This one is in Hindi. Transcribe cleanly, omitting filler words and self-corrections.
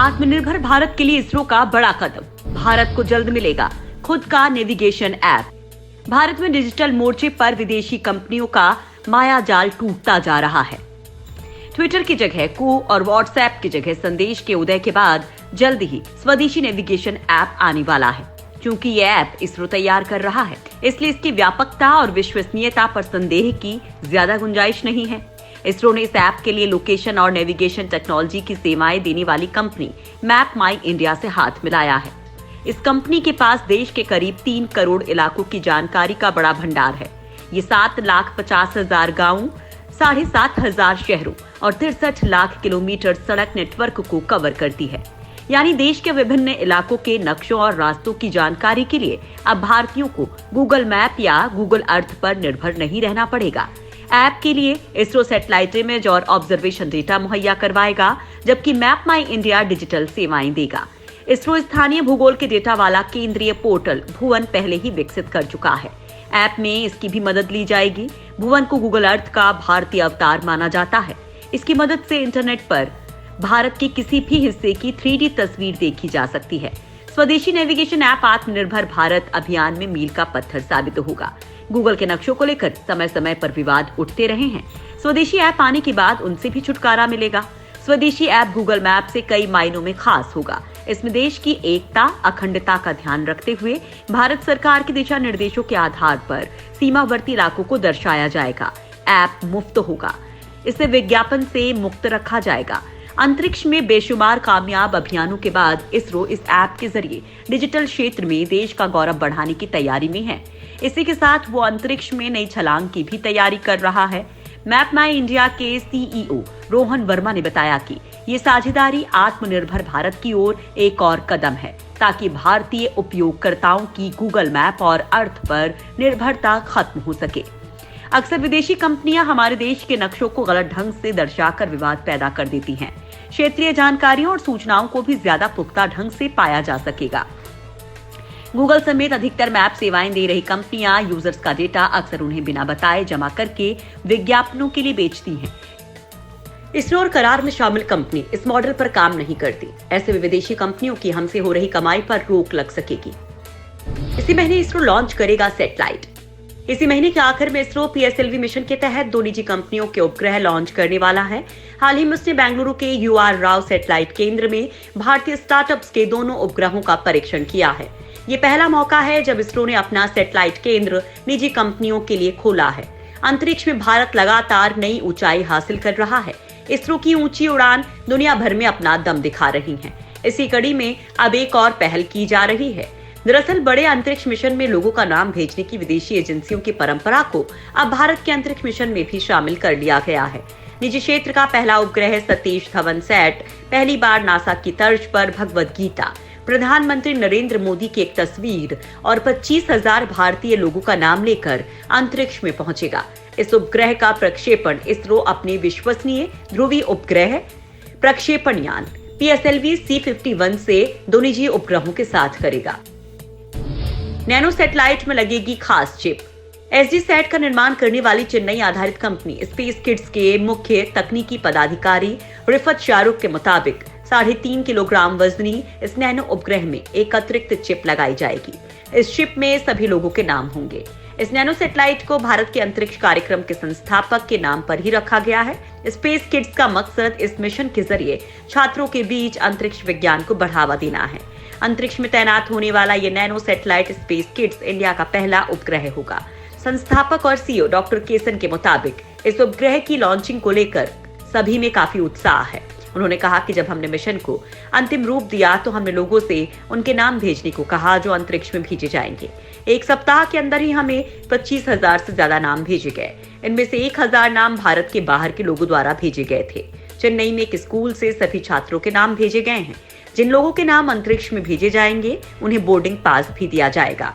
आत्मनिर्भर भारत के लिए इसरो का बड़ा कदम। भारत को जल्द मिलेगा खुद का नेविगेशन ऐप। भारत में डिजिटल मोर्चे पर विदेशी कंपनियों का मायाजाल टूटता जा रहा है। ट्विटर की जगह कू और व्हाट्सएप की जगह संदेश के उदय के बाद जल्द ही स्वदेशी नेविगेशन ऐप आने वाला है। क्योंकि ये ऐप इसरो तैयार कर रहा है, इसलिए इसकी व्यापकता और विश्वसनीयता पर संदेह की ज्यादा गुंजाइश नहीं है। इसरो ने इस ऐप के लिए लोकेशन और नेविगेशन टेक्नोलॉजी की सेवाएं देने वाली कंपनी मैप माई इंडिया से हाथ मिलाया है। इस कंपनी के पास देश के करीब 3 करोड़ इलाकों की जानकारी का बड़ा भंडार है। ये 7,50,000 गांवों, 7,500 शहरों और 63 लाख किलोमीटर सड़क नेटवर्क को कवर करती है। यानी देश के विभिन्न इलाकों के नक्शों और रास्तों की जानकारी के लिए अब भारतीयों को गूगल मैप या गूगल अर्थ पर निर्भर नहीं रहना पड़ेगा। ऐप के लिए इसरो सैटेलाइट इमेज और ऑब्जर्वेशन डेटा मुहैया करवाएगा, जबकि मैप माई इंडिया डिजिटल सेवाएं देगा। इसरो स्थानीय भूगोल के डेटा वाला केंद्रीय पोर्टल भुवन पहले ही विकसित कर चुका है। ऐप में इसकी भी मदद ली जाएगी। भुवन को गूगल अर्थ का भारतीय अवतार माना जाता है। इसकी मदद से इंटरनेट पर भारत के किसी भी हिस्से की 3D तस्वीर देखी जा सकती है। स्वदेशी नेविगेशन ऐप आत्मनिर्भर भारत अभियान में मील का पत्थर साबित होगा। गूगल के नक्शों को लेकर समय समय पर विवाद उठते रहे हैं। स्वदेशी ऐप आने के बाद उनसे भी छुटकारा मिलेगा। स्वदेशी ऐप गूगल मैप से कई मायनों में खास होगा। इसमें देश की एकता, अखंडता का ध्यान रखते हुए भारत सरकार के दिशा निर्देशों के आधार पर सीमावर्ती इलाकों को दर्शाया जाएगा। ऐप मुफ्त होगा। इसे विज्ञापन से मुक्त रखा जाएगा। अंतरिक्ष में बेशुमार कामयाब अभियानों के बाद इसरो इस ऐप के जरिए डिजिटल क्षेत्र में देश का गौरव बढ़ाने की तैयारी में है। इसी के साथ वो अंतरिक्ष में नई छलांग की भी तैयारी कर रहा है। मैप माई इंडिया के सीईओ रोहन वर्मा ने बताया कि ये साझेदारी आत्मनिर्भर भारत की ओर एक और कदम है, ताकि भारतीय उपयोगकर्ताओं की गूगल मैप और अर्थ पर निर्भरता खत्म हो सके। अक्सर विदेशी कंपनियां हमारे देश के नक्शों को गलत ढंग से दर्शाकर विवाद पैदा कर देती हैं। क्षेत्रीय जानकारियों और सूचनाओं को भी ज्यादा पुख्ता ढंग से पाया जा सकेगा। गूगल समेत अधिकतर मैप सेवाएं दे रही कंपनियां यूजर्स का डेटा अक्सर उन्हें बिना बताए जमा करके विज्ञापनों के लिए बेचती हैं। इसरो और करार में शामिल कंपनी इस मॉडल पर काम नहीं करती। ऐसे में विदेशी कंपनियों की हमसे हो रही कमाई पर रोक लग सकेगी। इसी महीने इसरो लॉन्च करेगा सैटेलाइट। इसी महीने के आखिर में इसरो PSLV मिशन के तहत 2 निजी कंपनियों के उपग्रह लॉन्च करने वाला है। हाल ही में उसने बेंगलुरु के UR राव सैटेलाइट केंद्र में भारतीय स्टार्टअप्स के दोनों उपग्रहों का परीक्षण किया है। ये पहला मौका है जब इसरो ने अपना सैटेलाइट केंद्र निजी कंपनियों के लिए खोला है। अंतरिक्ष में भारत लगातार नई ऊंचाई हासिल कर रहा है। इसरो की ऊंची उड़ान दुनिया भर में अपना दम दिखा रही है। इसी कड़ी में अब एक और पहल की जा रही है। दरअसल बड़े अंतरिक्ष मिशन में लोगों का नाम भेजने की विदेशी एजेंसियों की परंपरा को अब भारत के अंतरिक्ष मिशन में भी शामिल कर लिया गया है। निजी क्षेत्र का पहला उपग्रह सतीश धवन सैट पहली बार नासा की तर्ज पर भगवद गीता, प्रधानमंत्री नरेंद्र मोदी की एक तस्वीर और 25,000 भारतीय लोगों का नाम लेकर अंतरिक्ष में पहुंचेगा। इस उपग्रह का प्रक्षेपण इसरो अपने विश्वसनीय ध्रुवीय उपग्रह प्रक्षेपण यान PSLV C51 से 2 निजी उपग्रहों के साथ करेगा। नैनो सैटेलाइट में लगेगी खास चिप। SDSat का निर्माण करने वाली चेन्नई आधारित कंपनी स्पेस किड्स के मुख्य तकनीकी पदाधिकारी रिफत शाहरुख के मुताबिक 3.5 किलोग्राम वजनी इस नैनो उपग्रह में एक अतिरिक्त चिप लगाई जाएगी। इस चिप में सभी लोगों के नाम होंगे। इस नैनो सैटेलाइट को भारत के अंतरिक्ष कार्यक्रम के संस्थापक के नाम पर ही रखा गया है। स्पेस किड्स का मकसद इस मिशन के जरिए छात्रों के बीच अंतरिक्ष विज्ञान को बढ़ावा देना है। अंतरिक्ष में तैनात होने वाला ये nano satellite space kids India का पहला उपग्रह होगा। संस्थापक और CEO डॉक्टर केसन के मुताबिक इस उपग्रह की लॉन्चिंग को लेकर सभी में काफी उत्साह है। उन्होंने कहा कि जब हमने मिशन को अंतिम रूप दिया तो हमने लोगों से उनके नाम भेजने को कहा जो अंतरिक्ष में भेजे जाएंगे। 1 सप्ताह के अंदर ही हमें 25,000 से ज्यादा नाम भेजे गए। इनमें से 1,000 नाम भारत के बाहर के लोगों द्वारा भेजे गए थे। चेन्नई में एक स्कूल से सभी छात्रों के नाम भेजे गए हैं। जिन लोगों के नाम अंतरिक्ष में भेजे जाएंगे उन्हें बोर्डिंग पास भी दिया जाएगा।